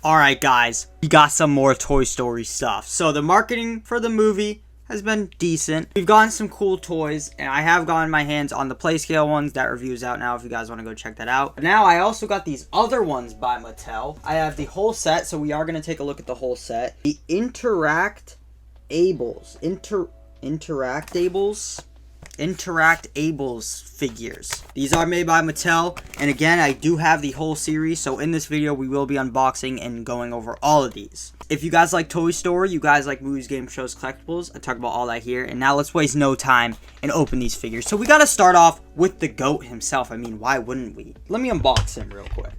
Alright guys, we got some more Toy Story stuff. So the marketing for the movie has been decent. We've gotten some cool toys, and I have gotten my hands on the playScale ones. That review's out now if you guys want to go check that out. But now I also got these other ones by Mattel. I have the whole set, so we are going to take a look at the whole set. The InteractAbles figures. These are made by Mattel, and again, I do have the whole series, so in this video, we will be unboxing and going over all of these. If you guys like Toy Story, you guys like movies, games, shows, collectibles, I talk about all that here, and now let's waste no time and open these figures. So we gotta start off with the GOAT himself. I mean, why wouldn't we? Let me unbox him real quick.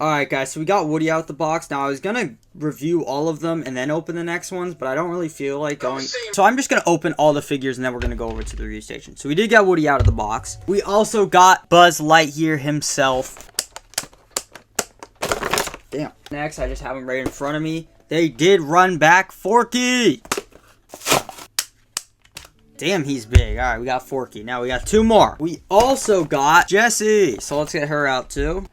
Alright guys, so we got Woody out the box. Now I was gonna review all of them and then open the next ones, but I don't really feel like going. So I'm just gonna open all the figures and then we're gonna go over to the review station. So we did get Woody out of the box. We also got Buzz Lightyear himself. Damn. Next, I just have him right in front of me. They did run back Forky. Damn, he's big. Alright, we got Forky. Now we got two more. We also got Jessie. So let's get her out too.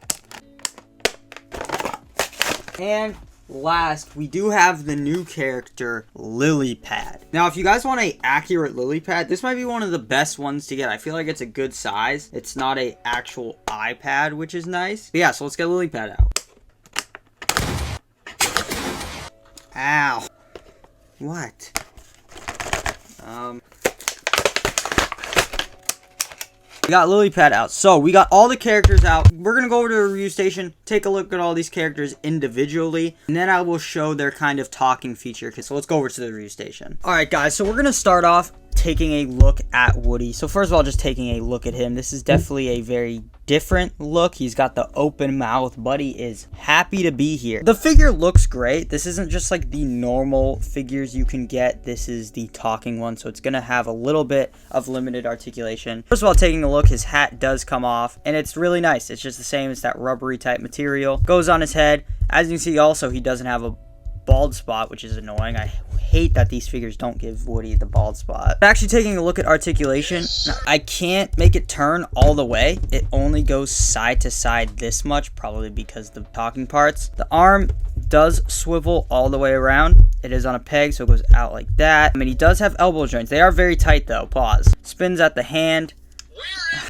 And last, we do have the new character, Lily Pad. Now, if you guys want an accurate Lily Pad, this might be one of the best ones to get. I feel like it's a good size. It's not an actual iPad, which is nice. But yeah, so let's get Lily Pad out. Ow. What? We got Lily Pad out. So, we got all the characters out. We're going to go over to the review station, take a look at all these characters individually, and then I will show their kind of talking feature. So, let's go over to the review station. Alright, guys. So, we're going to start off taking a look at Woody. So, first of all, just taking a look at him. This is definitely a very different look. He's got the open mouth. Buddy is happy to be here. The figure looks great. This isn't just like the normal figures you can get. This is the talking one, so it's gonna have a little bit of limited articulation. First of all, taking a look, his hat does come off, and it's really nice. It's just the same as that rubbery type material. Goes on his head. As you can see, also, he doesn't have a bald spot, which is annoying. I hate that these figures don't give Woody the bald spot. Actually, taking a look at articulation, now, I can't make it turn all the way. It only goes side to side this much, probably because the talking parts. The arm does swivel all the way around. It is on a peg, so it goes out like that. I mean, he does have elbow joints. They are very tight though. Pause. Spins at the hand.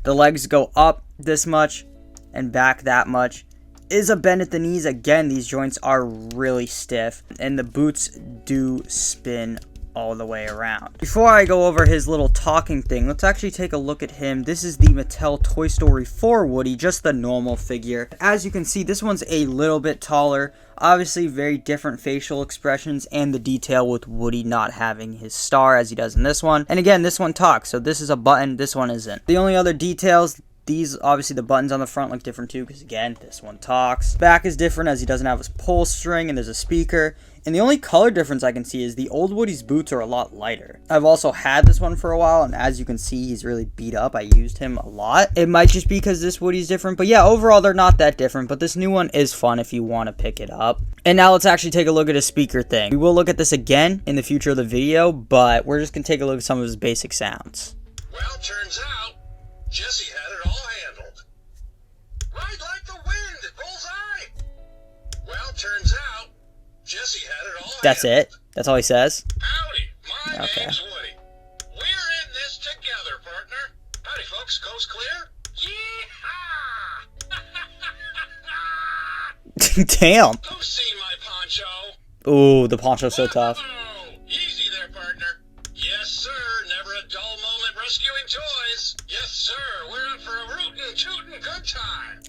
The legs go up this much and back that much. Is a bend at the knees. Again, these joints are really stiff, and the boots do spin all the way around. Before I go over his little talking thing, let's actually take a look at him. This is the Mattel Toy Story 4 Woody, just the normal figure. As you can see, this one's a little bit taller. Obviously, very different facial expressions and the detail with Woody not having his star as he does in this one. And again, this one talks, so this is a button, this one isn't. The only other details, these, obviously, the buttons on the front look different too, because again, this one talks. Back is different as he doesn't have his pull string, and there's a speaker. And the only color difference I can see is the old Woody's boots are a lot lighter. I've also had this one for a while, and as you can see, he's really beat up. I used him a lot. It might just be because this Woody's different, but yeah, overall, they're not that different. But this new one is fun if you want to pick it up. And now let's actually take a look at his speaker thing. We will look at this again in the future of the video, but we're just going to take a look at some of his basic sounds. Well, turns out Jessie had it all handled. Ride like the wind at bullseye. Well, turns out Jessie had it all That's handled. it? That's all he says? Howdy, my Okay. name's Woody. We're in this together, partner. Howdy, folks. Coast clear? Yeehaw! Damn. Who's seen my poncho? Ooh, the poncho's so tough. Whoa! Easy there, partner. Yes, sir. Never a dull moment rescuing toys. Yes, sir. We're up for a rootin', tootin' good time.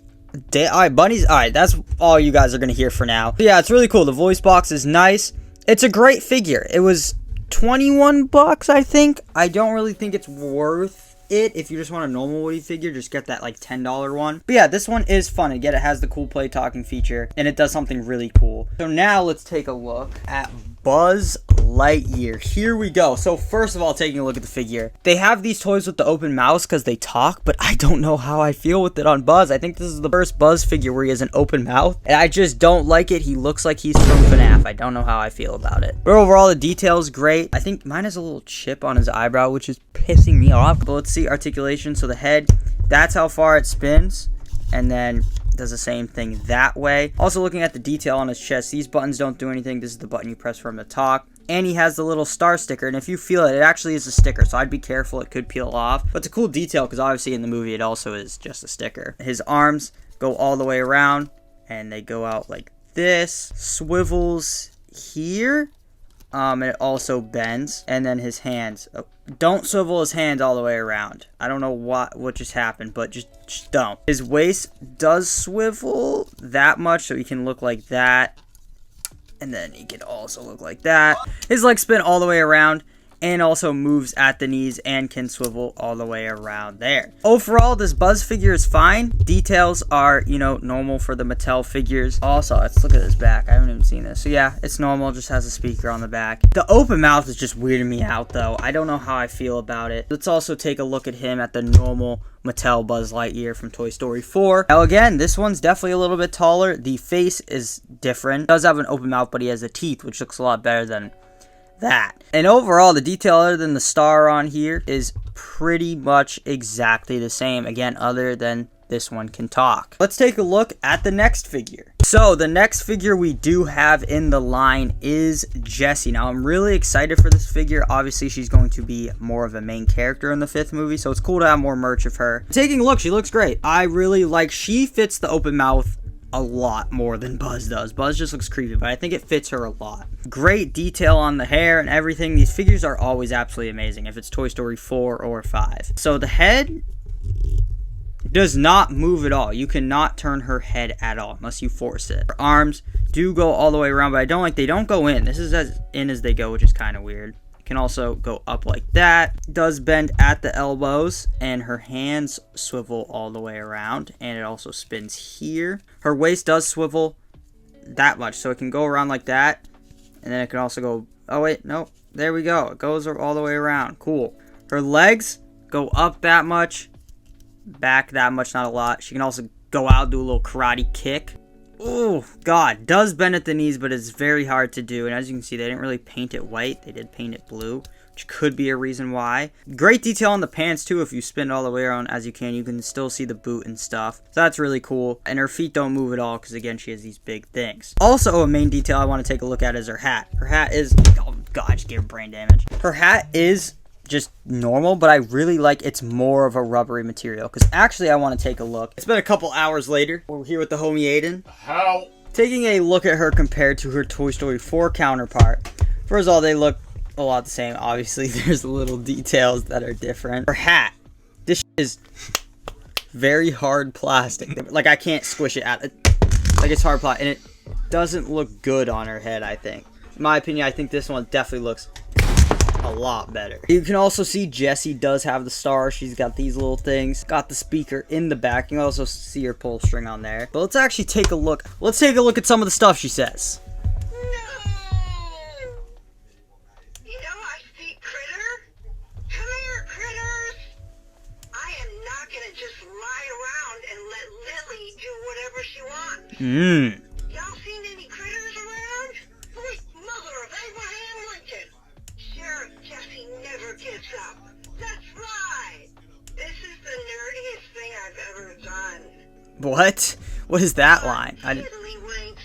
Alright, bunnies. Alright, that's all you guys are going to hear for now. But yeah, it's really cool. The voice box is nice. It's a great figure. It was 21 bucks, I think. I don't really think it's worth it. If you just want a normal Woody figure, just get that like $10 one. But yeah, this one is fun. Again, it has the cool play talking feature, and it does something really cool. So now let's take a look at Buzz Lightyear. Here we go. So first of all, taking a look at the figure, they have these toys with the open mouths because they talk, but I don't know how I feel with it on Buzz. I think this is the first Buzz figure where he has an open mouth, and I just don't like it. He looks like he's from FNAF. I don't know how I feel about it. But overall, the detail is great. I think mine has a little chip on his eyebrow, which is pissing me off. But let's see articulation. So the head, that's how far it spins. and then does the same thing that way. Also looking at the detail on his chest, these buttons don't do anything. This is the button you press for him to talk. And he has the little star sticker, and if you feel it, it actually is a sticker, so I'd be careful, it could peel off. But it's a cool detail, because obviously in the movie it also is just a sticker. His arms go all the way around, and they go out like this. Swivels here, and it also bends. And then his hands, don't swivel his hands all the way around. I don't know what just happened, but just don't. His waist does swivel that much, so he can look like that. And then he can also look like that. His legs spin all the way around and also moves at the knees and can swivel all the way around there. Overall, this Buzz figure is fine. Details are, you know, normal for the Mattel figures. Also, let's look at his back. I haven't even seen this. So yeah, it's normal. Just has a speaker on the back. The open mouth is just weirding me out though. I don't know how I feel about it. Let's also take a look at him at the normal Mattel Buzz Lightyear from Toy Story 4. Now again, this one's definitely a little bit taller. The face is different. He does have an open mouth, but he has the teeth, which looks a lot better than that. And overall, the detail other than the star on here is pretty much exactly the same. Again, other than this one can talk. Let's take a look at the next figure. So the next figure we do have in the line is Jessie. Now I'm really excited for this figure. Obviously she's going to be more of a main character in the 5th movie, so it's cool to have more merch of her. Taking a look, she looks great. I really like, she fits the open mouth a lot more than Buzz does. Buzz just looks creepy, but I think it fits her a lot. Great detail on the hair and everything. These figures are always absolutely amazing if it's Toy Story 4 or 5. So the head does not move at all. You cannot turn her head at all unless you force it. Her arms do go all the way around, but I don't like, they don't go in. This is as in as they go, which is kind of weird. Can also go up like that. Does bend at the elbows, and her hands swivel all the way around, and it also spins here. Her waist does swivel that much, so it can go around like that, and then it can also go, oh wait, no, there we go. It goes all the way around. Cool. Her legs go up that much, back that much, not a lot. She can also go out, do a little karate kick. Oh god, does bend at the knees, but it's very hard to do. And as you can see, they didn't really paint it white, they did paint it blue, which could be a reason why. Great detail on the pants too. If you spin all the way around as you can still see the boot and stuff, so that's really cool. And her feet don't move at all, because again, she has these big things. Also, a main detail I want to take a look at is her hat. Her hat is, oh god, I just gave her brain damage. Her hat is just normal, but I really like it's more of a rubbery material, because actually I want to take a look. It's been a couple hours later. We're here with the homie Aiden. How? Taking a look at her compared to her Toy Story 4 counterpart. First of all, they look a lot the same. Obviously, there's little details that are different. Her hat. This is very hard plastic. Like, I can't squish it out. Like, it's hard plastic, and it doesn't look good on her head, I think. In my opinion, I think this one definitely looks a lot better. You can also see Jessie does have the star. She's got these little things. Got the speaker in the back. You can also see her pull string on there. But let's actually take a look. Let's take a look at some of the stuff she says. No! You know, I see critter. Come here, critters. I am not gonna just lie around and let Lily do whatever she wants. Y'all seen any critters around? Sweet mother of Abraham Lincoln. Sheriff Jessie never gives up. That's right. This is the nerdiest thing I've ever done. What? What is that line? Tiddlywinks.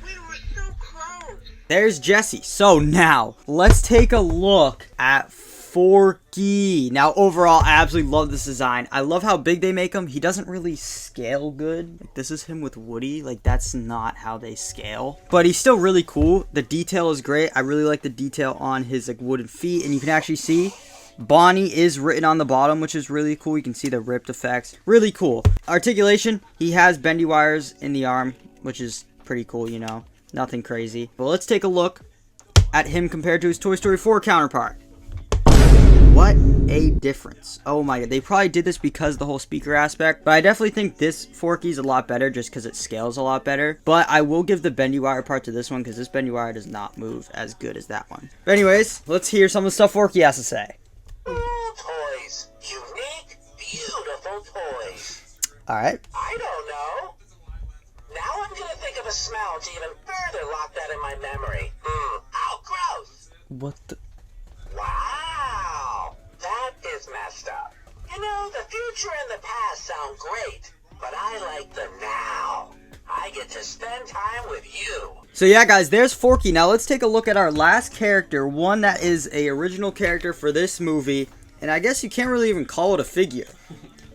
We were so close. There's Jessie. So now, let's take a look at Forky. Now, overall, I absolutely love this design. I love how big they make him. He doesn't really scale good. Like, this is him with Woody. Like, that's not how they scale. But he's still really cool. The detail is great. I really like the detail on his, like, wooden feet. And you can actually see Bonnie is written on the bottom, which is really cool. You can see the ripped effects. Really cool. Articulation. He has bendy wires in the arm, which is pretty cool, you know. Nothing crazy. But let's take a look at him compared to his Toy Story 4 counterpart. What a difference. Oh my god. They probably did this because of the whole speaker aspect. But I definitely think this Forky's a lot better just because it scales a lot better. But I will give the bendy wire part to this one because this bendy wire does not move as good as that one. But anyways, let's hear some of the stuff Forky has to say. Toys. Unique, beautiful toys. Alright. I don't know. Now I'm gonna think of a smell to even further lock that in my memory. Oh, gross. What the... Wow. That is messed up. You know, the future and the past sound great, but I like the now. I get to spend time with you. So yeah, guys, there's Forky. Now let's take a look at our last character, one that is a original character for this movie, and I guess you can't really even call it a figure.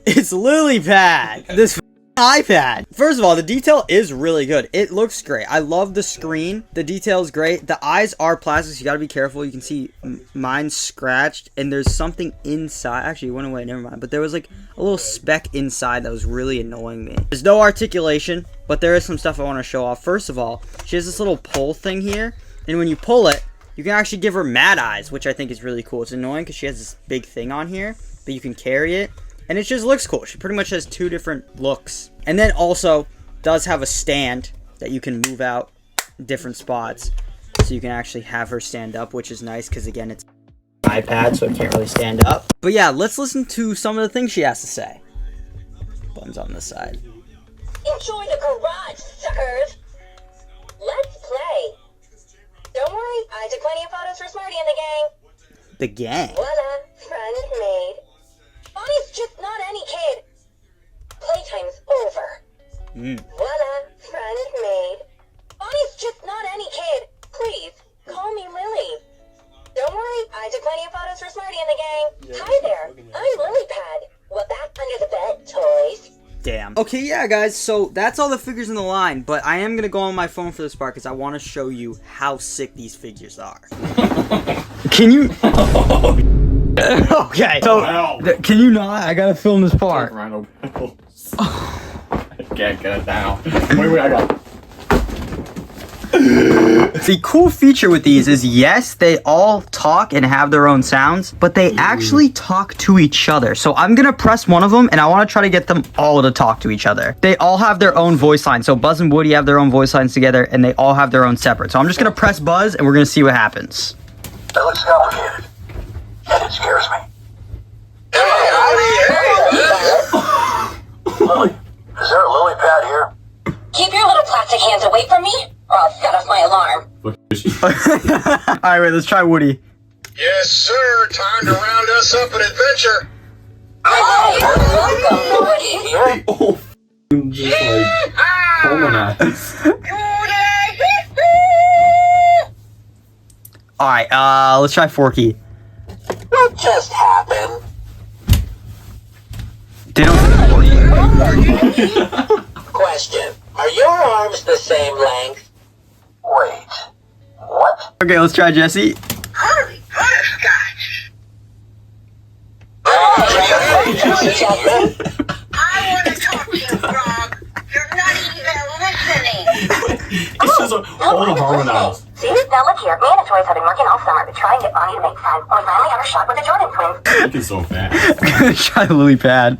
It's Lily Pad, this iPad. First of all, the detail is really good. It looks great. I love the screen. The detail is great. The eyes are plastic, so you gotta be careful. You can see mine's scratched, and there's something inside. Actually, it went away, never mind. But there was like a little speck inside that was really annoying me. There's no articulation, but there is some stuff I want to show off. First of all, she has this little pull thing here, and when you pull it, you can actually give her mad eyes, which I think is really cool. It's annoying because she has this big thing on here, but you can carry it. And it just looks cool. She pretty much has two different looks. And then also does have a stand that you can move out different spots. So you can actually have her stand up, which is nice because, again, it's an iPad, so it can't really stand up. But yeah, let's listen to some of the things she has to say. Buttons on this side. Enjoy the garage, suckers. Let's play. Don't worry, I took plenty of photos for Smarty and the gang. The gang? Voila, friend made. Bonnie's just not any kid. Playtime's over. Voila, friend made. Bonnie's just not any kid. Please, call me Lily. Don't worry, I took plenty of photos for Smarty and the gang. Hi there, I'm Lily Pad. What back under the bed, toys? Damn. Okay, yeah, guys, so that's all the figures in the line, but I am going to go on my phone for this part because I want to show you how sick these figures are. Can you... Okay, so can you not? I gotta film this part. I can't get it down. Wait, I got it. The cool feature with these is, yes, they all talk and have their own sounds, but they actually talk to each other. So I'm gonna press one of them, and I want to try to get them all to talk to each other. They all have their own voice lines. So Buzz and Woody have their own voice lines together, and they all have their own separate. So I'm just gonna press Buzz, and we're gonna see what happens. That looks complicated. And it scares me. Lily, is there a lily pad here? Keep your little plastic hands away from me, or I'll set off my alarm. Alright, wait, let's try Woody. Yes, sir. Time to round us up an adventure. Welcome, Woody. Just like harmonize. Alright, let's try Forky. What just happened? They don't... Question. Are your arms the same length? Wait. What? Okay, let's try Jessie. Holy butterscotch! I want to talk to you, Frog. You're not even listening. It's just all harmonized. See, now look here. Me and the toys have been working all summer to try and get Bonnie to make friends, and we finally got her shot with the Jordan twins. Looking so fast. I'm gonna try the Lily Pad.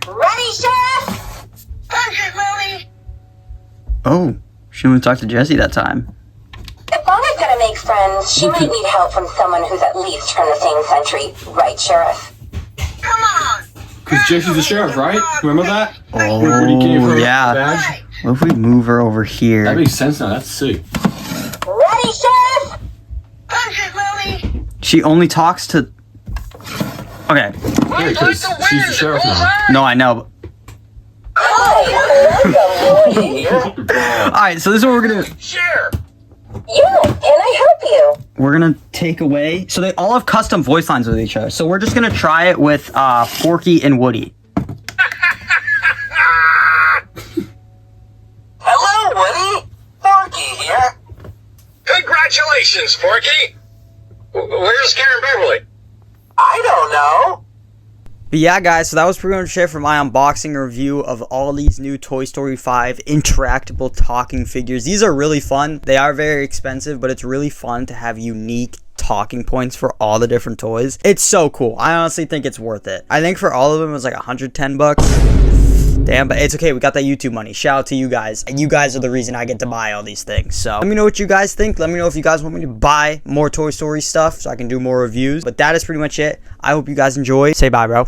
Ready, Chef? Punch it, Lily. Oh, she only talked to Jessie that time. If Bonnie's gonna make friends, she might need help from someone who's at least from the same century. Right, Sheriff? Come on. Because Jessie's the sheriff, right? Remember that? Oh, When he gave her yeah. the badge? What if we move her over here? That makes sense now. That's sick. Ready, Chef? Punch it, Lily. She only talks to... Okay. Yeah, because she's the sheriff now. No, I know. Alright, so this is what we're gonna... Sure. Yeah, can I help you? We're gonna take away... So they all have custom voice lines with each other. So we're just gonna try it with Forky and Woody. Hello, Woody. Forky here. Congratulations, Forky. Where's Karen Beverly? I don't know. But yeah, guys, so that was pretty much it for my unboxing review of all these new Toy Story 5 interactable talking figures. These are really fun. They are very expensive, but it's really fun to have unique talking points for all the different toys. It's so cool. I honestly think it's worth it. I think for all of them it was like 110 bucks. Damn, but it's okay. We got that YouTube money. Shout out to you guys. You guys are the reason I get to buy all these things. So let me know what you guys think. Let me know if you guys want me to buy more Toy Story stuff so I can do more reviews. But that is pretty much it. I hope you guys enjoyed. Say bye, bro.